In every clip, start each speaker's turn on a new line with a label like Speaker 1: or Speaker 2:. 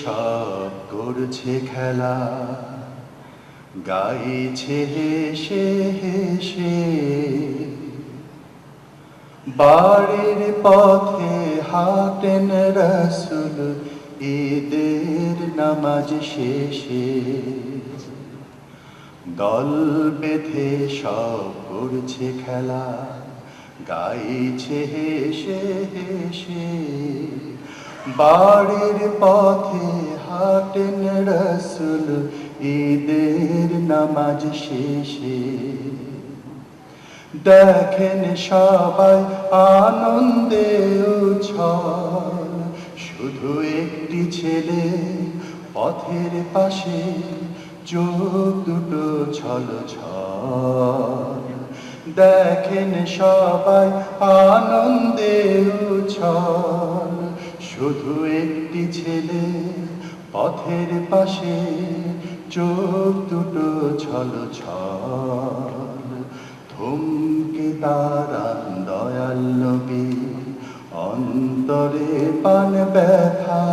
Speaker 1: সব করছে খেলা, গাইছে হেসে হেসে। বাড়ির পথে হাঁটেন রাসূল ঈদের নামাজ শেষে। দল বেঁধে সব করছে খেলা, গাইছে হেসে হেসে। বাড়ির পথে হাঁটেন রাসূল ঈদের নামাজ শেষে। দেখেন সবাই আনন্দে উছল, শুধু একটি ছেলে পথের পাশে, চোখ দুটো ছলছল। দেখেন সবাই আনন্দে উছল, শুধু একটি ছেলে পথের পাশে, চোখ দুটো ছলছল। থমকে দাঁড়ান দয়াল নবী, অন্তরে পান ব্যথা।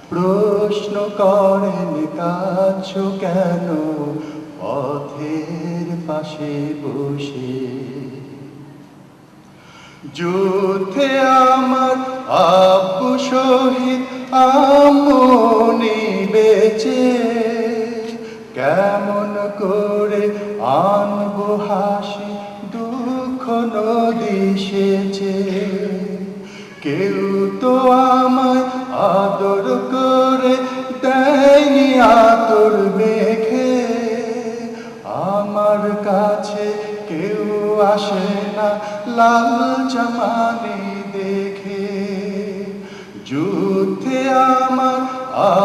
Speaker 1: প্রশ্ন করেন কাঁদছো কেন পথের পাশে বসে। যুদ্ধে আমার আব্বু শহীদ, আম্মু বেঁচে। কেমন করে আনবো হাসি, দুঃখ নদী সেচে। কেউ তো আমায় আদর করে দেয়নি আতর মেখে। আমার কাছে কেউ আসে না লাল জামানি দেখে। যুদ্ধে আমার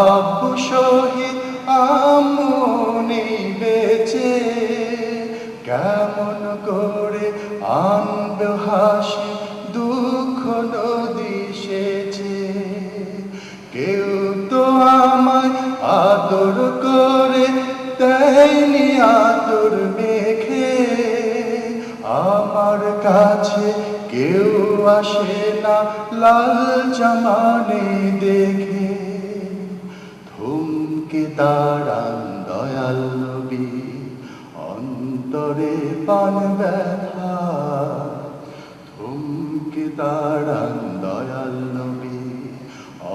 Speaker 1: আব্বু শহীদ, আম্মু বেঁচে। কেমন করে আনবে হাসি, দুঃখ নদী সেচে। কেউ তো আমায় আদর করে দেয়নি আতর মেখে। আমার কাছে কেউ আসে না লাল জামানে দেখে। থমকে দাঁড়ান দয়াল নবী, অন্তরে পান ব্যথা। থমকে দাঁড়ান দয়াল নবী,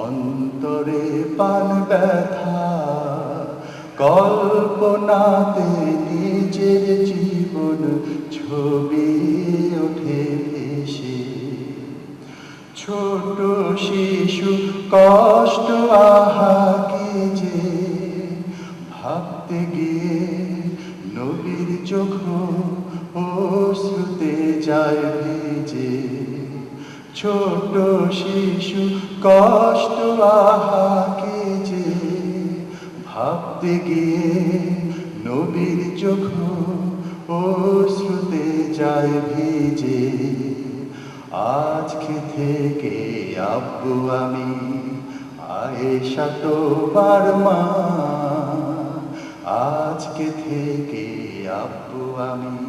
Speaker 1: অন্তরে পান ব্যথা। কল্পনাতে নিজের জীবন ছবি ওঠে ভেসে। ছোট শিশু কষ্ট আহা কি যে, ভাবতে গিয়ে নবীর চোখ অশ্রুতে যায় ভিজে। ছোট শিশু কষ্ট আহা কি যে, ভাবতে গিয়ে নবীর চোখ অশ্রুতে যায় ভিজে। আজকে থেকে আব্বু আমি, আয়েশা তোমার মা। আজকে থেকে আব্বু আমি,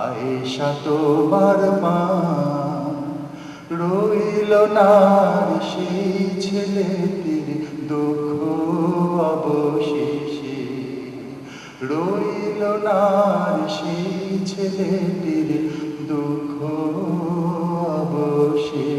Speaker 1: আয়েশা তোমার মা। রইল না সেই ছেলেটির দুঃখ অবশেষে। রইল না সেই ছেলেটির দুঃখ অবশেষে।